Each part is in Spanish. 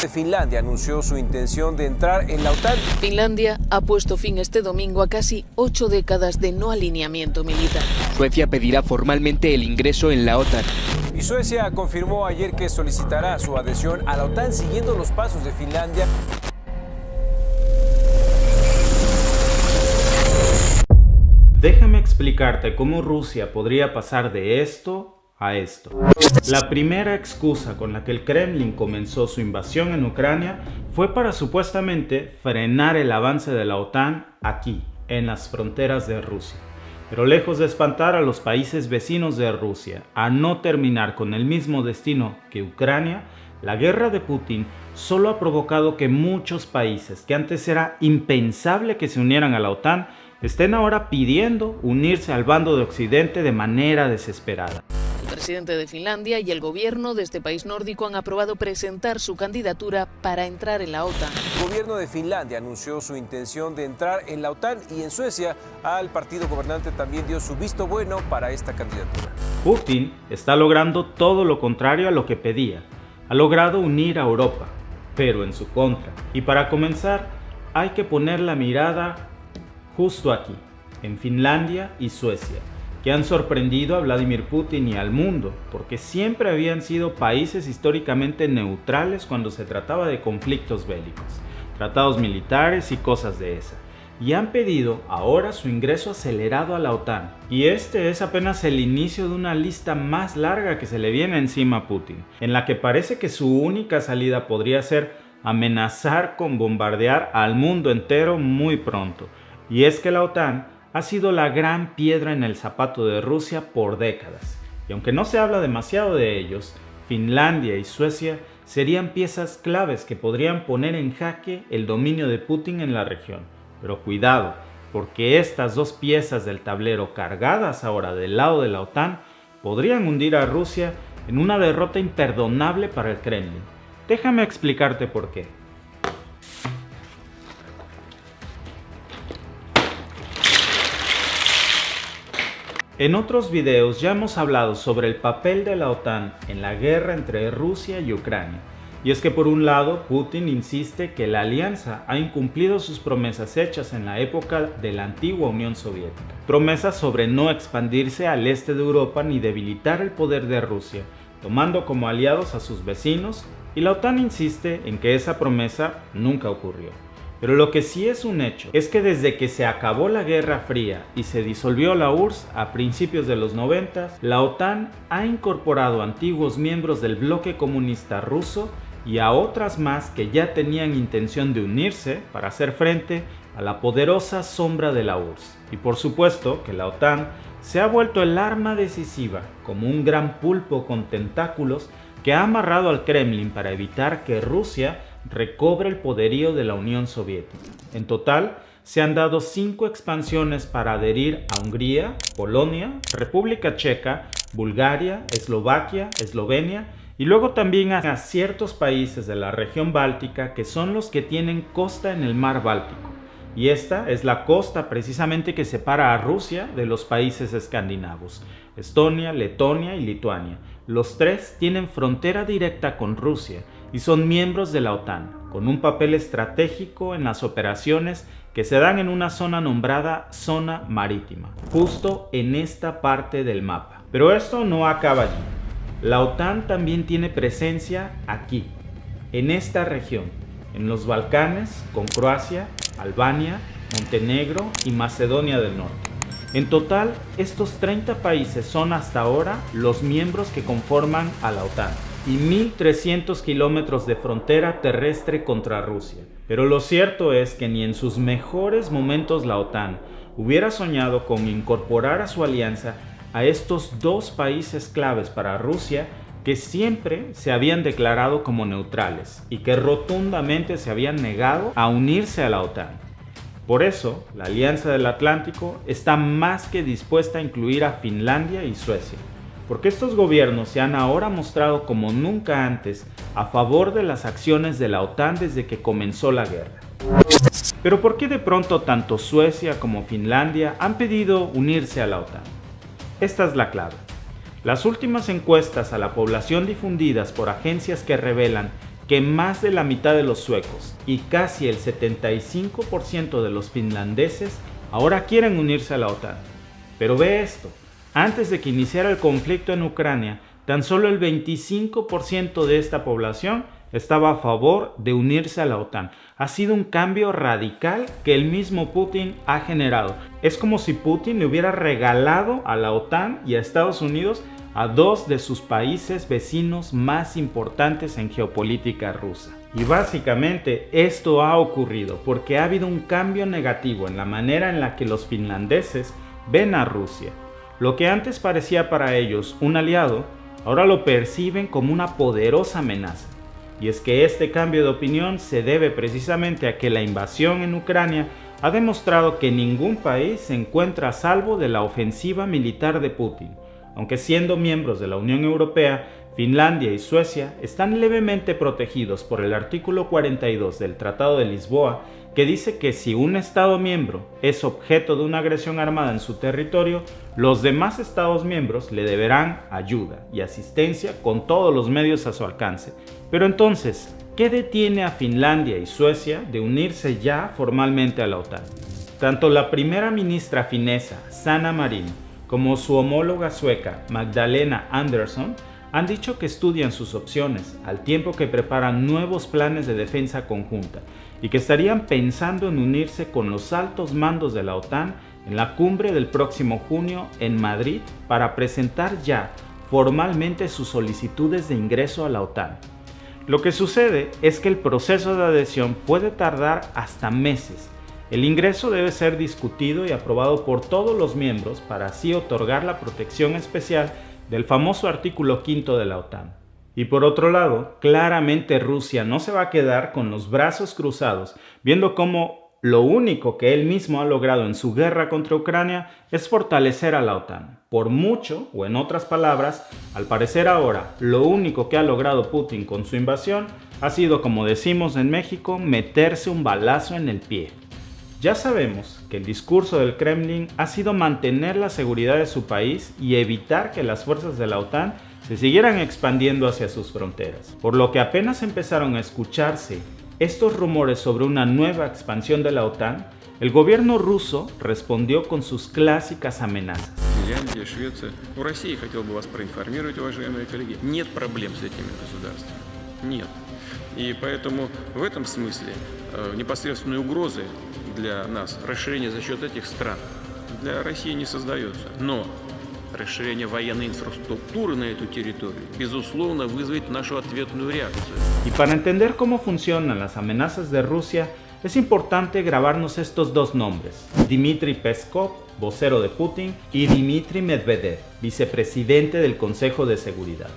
Finlandia anunció su intención de entrar en la OTAN. Finlandia ha puesto fin este domingo a casi 8 décadas de no alineamiento militar. Suecia pedirá formalmente el ingreso en la OTAN. Y Suecia confirmó ayer que solicitará su adhesión a la OTAN siguiendo los pasos de Finlandia. Déjame explicarte cómo Rusia podría pasar de esto a esto. La primera excusa con la que el Kremlin comenzó su invasión en Ucrania fue para supuestamente frenar el avance de la OTAN aquí, en las fronteras de Rusia. Pero lejos de espantar a los países vecinos de Rusia a no terminar con el mismo destino que Ucrania, la guerra de Putin solo ha provocado que muchos países que antes era impensable que se unieran a la OTAN estén ahora pidiendo unirse al bando de Occidente de manera desesperada. El presidente de Finlandia y el gobierno de este país nórdico han aprobado presentar su candidatura para entrar en la OTAN. El gobierno de Finlandia anunció su intención de entrar en la OTAN y en Suecia al partido gobernante también dio su visto bueno para esta candidatura. Putin está logrando todo lo contrario a lo que pedía. Ha logrado unir a Europa, pero en su contra. Y para comenzar, hay que poner la mirada justo aquí, en Finlandia y Suecia, que han sorprendido a Vladimir Putin y al mundo, porque siempre habían sido países históricamente neutrales cuando se trataba de conflictos bélicos, tratados militares y cosas de esa, y han pedido ahora su ingreso acelerado a la OTAN. Y este es apenas el inicio de una lista más larga que se le viene encima a Putin, en la que parece que su única salida podría ser amenazar con bombardear al mundo entero muy pronto. Y es que la OTAN ha sido la gran piedra en el zapato de Rusia por décadas. Y aunque no se habla demasiado de ellos, Finlandia y Suecia serían piezas claves que podrían poner en jaque el dominio de Putin en la región. Pero cuidado, porque estas dos piezas del tablero cargadas ahora del lado de la OTAN podrían hundir a Rusia en una derrota imperdonable para el Kremlin. Déjame explicarte por qué. En otros videos ya hemos hablado sobre el papel de la OTAN en la guerra entre Rusia y Ucrania. Y es que por un lado, Putin insiste que la alianza ha incumplido sus promesas hechas en la época de la antigua Unión Soviética. Promesas sobre no expandirse al este de Europa ni debilitar el poder de Rusia, tomando como aliados a sus vecinos, y la OTAN insiste en que esa promesa nunca ocurrió. Pero lo que sí es un hecho es que desde que se acabó la Guerra Fría y se disolvió la URSS a principios de los 90, la OTAN ha incorporado antiguos miembros del bloque comunista ruso y a otras más que ya tenían intención de unirse para hacer frente a la poderosa sombra de la URSS. Y por supuesto que la OTAN se ha vuelto el arma decisiva, como un gran pulpo con tentáculos que ha amarrado al Kremlin para evitar que Rusia recobre el poderío de la Unión Soviética. En total, se han dado 5 expansiones para adherir a Hungría, Polonia, República Checa, Bulgaria, Eslovaquia, Eslovenia y luego también a ciertos países de la región báltica que son los que tienen costa en el mar Báltico. Y esta es la costa precisamente que separa a Rusia de los países escandinavos, Estonia, Letonia y Lituania. Los tres tienen frontera directa con Rusia y son miembros de la OTAN, con un papel estratégico en las operaciones que se dan en una zona nombrada Zona Marítima, justo en esta parte del mapa. Pero esto no acaba allí. La OTAN también tiene presencia aquí, en esta región, en los Balcanes, con Croacia, Albania, Montenegro y Macedonia del Norte. En total, estos 30 países son hasta ahora los miembros que conforman a la OTAN y 1.300 kilómetros de frontera terrestre contra Rusia. Pero lo cierto es que ni en sus mejores momentos la OTAN hubiera soñado con incorporar a su alianza a estos dos países claves para Rusia que siempre se habían declarado como neutrales y que rotundamente se habían negado a unirse a la OTAN. Por eso, la Alianza del Atlántico está más que dispuesta a incluir a Finlandia y Suecia, porque estos gobiernos se han ahora mostrado como nunca antes a favor de las acciones de la OTAN desde que comenzó la guerra. Pero ¿por qué de pronto tanto Suecia como Finlandia han pedido unirse a la OTAN? Esta es la clave. Las últimas encuestas a la población difundidas por agencias que revelan que más de la mitad de los suecos y casi el 75% de los finlandeses ahora quieren unirse a la OTAN. Pero ve esto, antes de que iniciara el conflicto en Ucrania, tan solo el 25% de esta población estaba a favor de unirse a la OTAN. Ha sido un cambio radical que el mismo Putin ha generado. Es como si Putin le hubiera regalado a la OTAN y a Estados Unidos a dos de sus países vecinos más importantes en geopolítica rusa. Y básicamente esto ha ocurrido porque ha habido un cambio negativo en la manera en la que los finlandeses ven a Rusia. Lo que antes parecía para ellos un aliado, ahora lo perciben como una poderosa amenaza. Y es que este cambio de opinión se debe precisamente a que la invasión en Ucrania ha demostrado que ningún país se encuentra a salvo de la ofensiva militar de Putin. Aunque siendo miembros de la Unión Europea, Finlandia y Suecia están levemente protegidos por el artículo 42 del Tratado de Lisboa, que dice que si un Estado miembro es objeto de una agresión armada en su territorio, los demás Estados miembros le deberán ayuda y asistencia con todos los medios a su alcance. Pero entonces, ¿qué detiene a Finlandia y Suecia de unirse ya formalmente a la OTAN? Tanto la primera ministra finesa, Sanna Marin, como su homóloga sueca, Magdalena Andersson, han dicho que estudian sus opciones al tiempo que preparan nuevos planes de defensa conjunta y que estarían pensando en unirse con los altos mandos de la OTAN en la cumbre del próximo junio en Madrid para presentar ya formalmente sus solicitudes de ingreso a la OTAN. Lo que sucede es que el proceso de adhesión puede tardar hasta meses. El ingreso debe ser discutido y aprobado por todos los miembros para así otorgar la protección especial del famoso artículo 5 de la OTAN. Y por otro lado, claramente Rusia no se va a quedar con los brazos cruzados, viendo cómo lo único que él mismo ha logrado en su guerra contra Ucrania es fortalecer a la OTAN. Por mucho, o en otras palabras, al parecer ahora, lo único que ha logrado Putin con su invasión ha sido, como decimos en México, meterse un balazo en el pie. Ya sabemos que el discurso del Kremlin ha sido mantener la seguridad de su país y evitar que las fuerzas de la OTAN se siguieran expandiendo hacia sus fronteras, por lo que apenas empezaron a escucharse estos rumores sobre una nueva expansión de la OTAN, el gobierno ruso respondió con sus clásicas amenazas. Финляндия, Швеция. У России, хотел бы вас проинформировать, уважаемые коллеги, нет проблем с этими государствами. Нет. И поэтому в этом смысле непосредственной угрозы для нас расширение за счет этих стран для России не создается. Но расширение военной инфраструктуры на эту территорию, безусловно, вызовет нашу ответную реакцию. Y para entender cómo funcionan las amenazas de Rusia, es importante grabarnos estos dos nombres: Dmitry Peskov, vocero de Putin, y Dmitry Medvedev, vicepresidente del Consejo de Seguridad.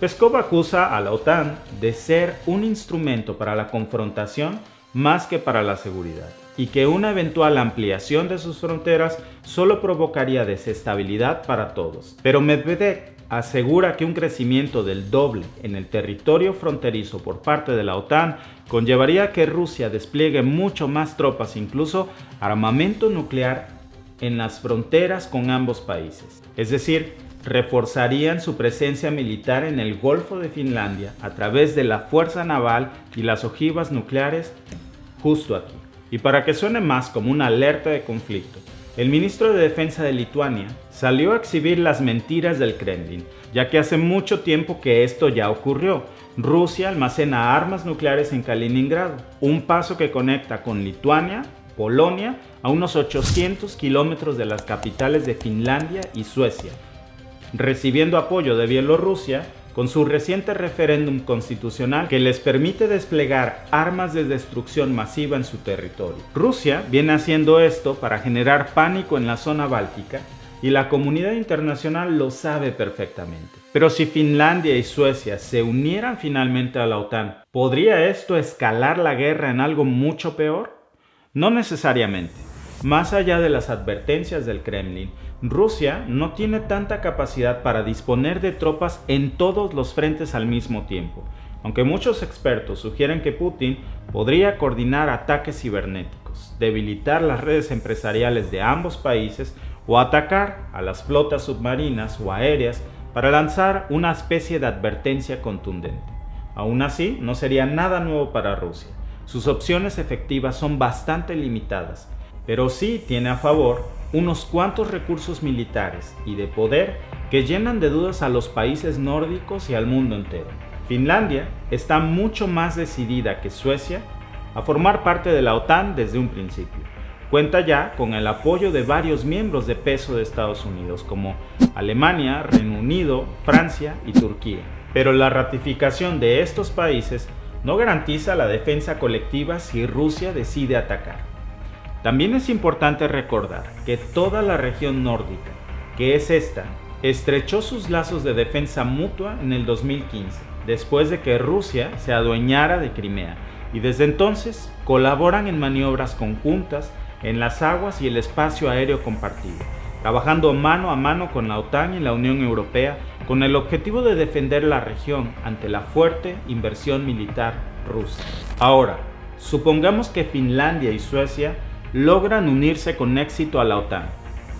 Peskov acusa a la OTAN de ser un instrumento para la confrontación más que para la seguridad, y que una eventual ampliación de sus fronteras solo provocaría desestabilidad para todos. Pero Medvedev asegura que un crecimiento del doble en el territorio fronterizo por parte de la OTAN conllevaría que Rusia despliegue mucho más tropas, incluso armamento nuclear, en las fronteras con ambos países. Es decir, reforzarían su presencia militar en el Golfo de Finlandia a través de la fuerza naval y las ojivas nucleares justo aquí. Y para que suene más como una alerta de conflicto, el ministro de Defensa de Lituania salió a exhibir las mentiras del Kremlin, ya que hace mucho tiempo que esto ya ocurrió. Rusia almacena armas nucleares en Kaliningrado, un paso que conecta con Lituania, Polonia, a unos 800 kilómetros de las capitales de Finlandia y Suecia, recibiendo apoyo de Bielorrusia con su reciente referéndum constitucional que les permite desplegar armas de destrucción masiva en su territorio. Rusia viene haciendo esto para generar pánico en la zona báltica y la comunidad internacional lo sabe perfectamente. Pero si Finlandia y Suecia se unieran finalmente a la OTAN, ¿podría esto escalar la guerra en algo mucho peor? No necesariamente. Más allá de las advertencias del Kremlin, Rusia no tiene tanta capacidad para disponer de tropas en todos los frentes al mismo tiempo, aunque muchos expertos sugieren que Putin podría coordinar ataques cibernéticos, debilitar las redes empresariales de ambos países o atacar a las flotas submarinas o aéreas para lanzar una especie de advertencia contundente. Aún así, no sería nada nuevo para Rusia. Sus opciones efectivas son bastante limitadas, pero sí tiene a favor unos cuantos recursos militares y de poder que llenan de dudas a los países nórdicos y al mundo entero. Finlandia está mucho más decidida que Suecia a formar parte de la OTAN desde un principio. Cuenta ya con el apoyo de varios miembros de peso de Estados Unidos, como Alemania, Reino Unido, Francia y Turquía. Pero la ratificación de estos países no garantiza la defensa colectiva si Rusia decide atacar. También es importante recordar que toda la región nórdica, que es esta, estrechó sus lazos de defensa mutua en el 2015, después de que Rusia se adueñara de Crimea, y desde entonces colaboran en maniobras conjuntas en las aguas y el espacio aéreo compartido, trabajando mano a mano con la OTAN y la Unión Europea con el objetivo de defender la región ante la fuerte inversión militar rusa. Ahora, supongamos que Finlandia y Suecia logran unirse con éxito a la OTAN.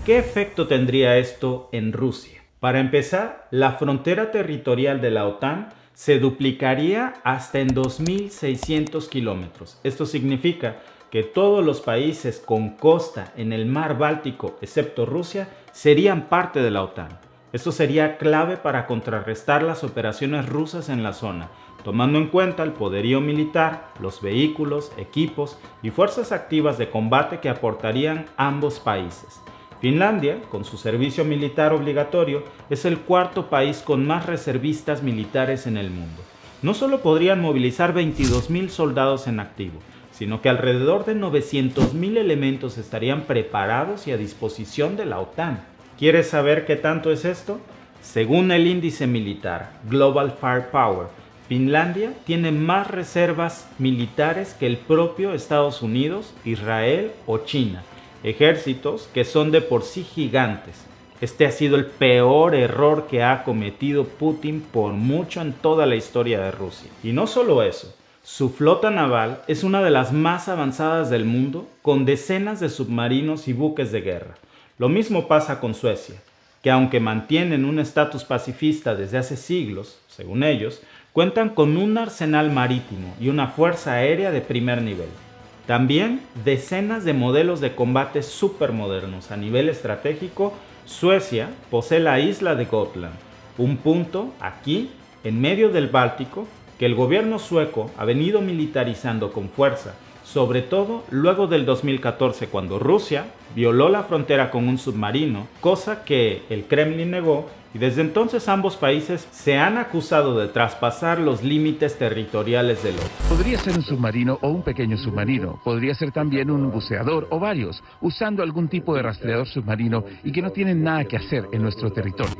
¿Qué efecto tendría esto en Rusia? Para empezar, la frontera territorial de la OTAN se duplicaría hasta en 2.600 kilómetros. Esto significa que todos los países con costa en el mar Báltico, excepto Rusia, serían parte de la OTAN. Esto sería clave para contrarrestar las operaciones rusas en la zona, tomando en cuenta el poderío militar, los vehículos, equipos y fuerzas activas de combate que aportarían ambos países. Finlandia, con su servicio militar obligatorio, es el cuarto país con más reservistas militares en el mundo. No solo podrían movilizar 22.000 soldados en activo, sino que alrededor de 900.000 elementos estarían preparados y a disposición de la OTAN. ¿Quieres saber qué tanto es esto? Según el índice militar Global Firepower, Finlandia tiene más reservas militares que el propio Estados Unidos, Israel o China, ejércitos que son de por sí gigantes. Este ha sido el peor error que ha cometido Putin por mucho en toda la historia de Rusia. Y no solo eso, su flota naval es una de las más avanzadas del mundo, con decenas de submarinos y buques de guerra. Lo mismo pasa con Suecia, que aunque mantienen un estatus pacifista desde hace siglos, según ellos, cuentan con un arsenal marítimo y una fuerza aérea de primer nivel. También decenas de modelos de combate supermodernos. A nivel estratégico, Suecia posee la isla de Gotland, un punto aquí, en medio del Báltico, que el gobierno sueco ha venido militarizando con fuerza, sobre todo luego del 2014, cuando Rusia violó la frontera con un submarino, cosa que el Kremlin negó, y desde entonces ambos países se han acusado de traspasar los límites territoriales del otro. Podría ser un submarino o un pequeño submarino, podría ser también un buceador o varios, usando algún tipo de rastreador submarino y que no tienen nada que hacer en nuestro territorio.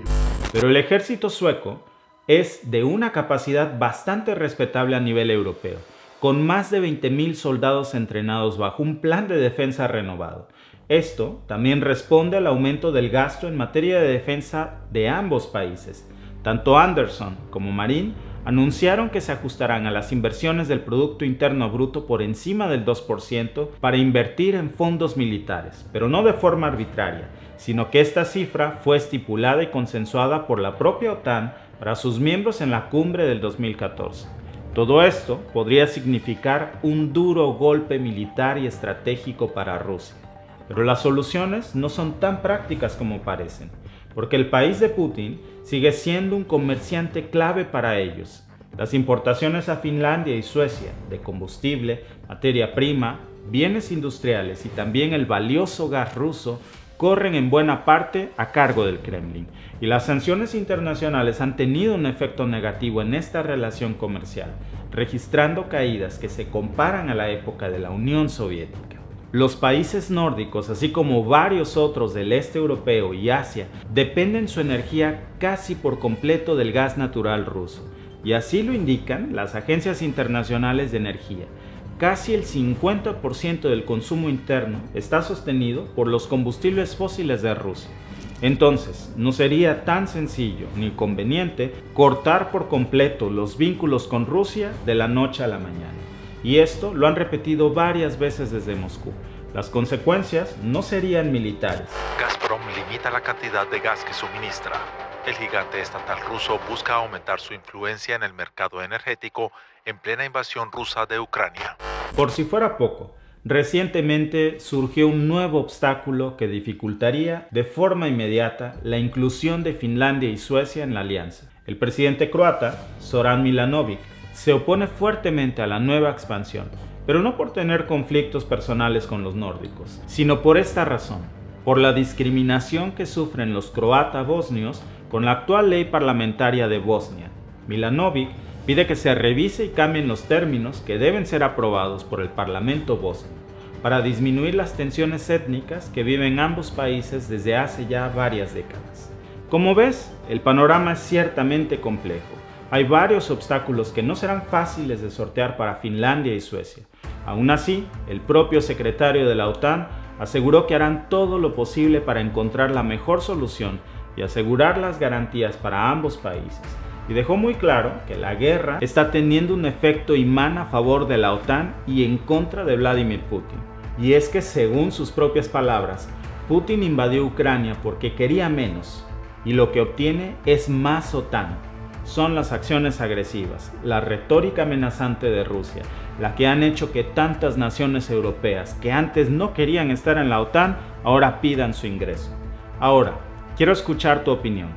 Pero el ejército sueco es de una capacidad bastante respetable a nivel europeo, con más de 20.000 soldados entrenados bajo un plan de defensa renovado. Esto también responde al aumento del gasto en materia de defensa de ambos países. Tanto Anderson como Marin anunciaron que se ajustarán a las inversiones del Producto Interno Bruto por encima del 2% para invertir en fondos militares, pero no de forma arbitraria, sino que esta cifra fue estipulada y consensuada por la propia OTAN para sus miembros en la cumbre del 2014. Todo esto podría significar un duro golpe militar y estratégico para Rusia. Pero las soluciones no son tan prácticas como parecen, porque el país de Putin sigue siendo un comerciante clave para ellos. Las importaciones a Finlandia y Suecia de combustible, materia prima, bienes industriales y también el valioso gas ruso corren en buena parte a cargo del Kremlin, y las sanciones internacionales han tenido un efecto negativo en esta relación comercial, registrando caídas que se comparan a la época de la Unión Soviética. Los países nórdicos, así como varios otros del este europeo y Asia, dependen su energía casi por completo del gas natural ruso, y así lo indican las agencias internacionales de energía. Casi el 50% del consumo interno está sostenido por los combustibles fósiles de Rusia. Entonces, no sería tan sencillo ni conveniente cortar por completo los vínculos con Rusia de la noche a la mañana. Y esto lo han repetido varias veces desde Moscú. Las consecuencias no serían militares. Gazprom limita la cantidad de gas que suministra. El gigante estatal ruso busca aumentar su influencia en el mercado energético en plena invasión rusa de Ucrania. Por si fuera poco, recientemente surgió un nuevo obstáculo que dificultaría de forma inmediata la inclusión de Finlandia y Suecia en la alianza. El presidente croata, Zoran Milanovic, se opone fuertemente a la nueva expansión, pero no por tener conflictos personales con los nórdicos, sino por esta razón, por la discriminación que sufren los croata-bosnios con la actual ley parlamentaria de Bosnia. Milanovic pide que se revise y cambien los términos que deben ser aprobados por el Parlamento bosnio para disminuir las tensiones étnicas que viven ambos países desde hace ya varias décadas. Como ves, el panorama es ciertamente complejo. Hay varios obstáculos que no serán fáciles de sortear para Finlandia y Suecia. Aún así, el propio secretario de la OTAN aseguró que harán todo lo posible para encontrar la mejor solución y asegurar las garantías para ambos países. Y dejó muy claro que la guerra está teniendo un efecto imán a favor de la OTAN y en contra de Vladimir Putin. Y es que, según sus propias palabras, Putin invadió Ucrania porque quería menos, y lo que obtiene es más OTAN. Son las acciones agresivas, la retórica amenazante de Rusia, la que han hecho que tantas naciones europeas que antes no querían estar en la OTAN, ahora pidan su ingreso. Ahora, quiero escuchar tu opinión.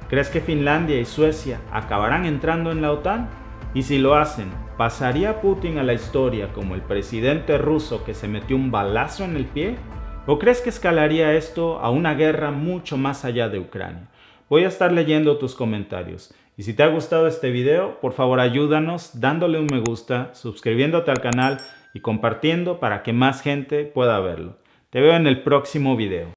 ¿Crees que Finlandia y Suecia acabarán entrando en la OTAN? Y si lo hacen, ¿pasaría Putin a la historia como el presidente ruso que se metió un balazo en el pie? ¿O crees que escalaría esto a una guerra mucho más allá de Ucrania? Voy a estar leyendo tus comentarios. Y si te ha gustado este video, por favor ayúdanos dándole un me gusta, suscribiéndote al canal y compartiendo para que más gente pueda verlo. Te veo en el próximo video.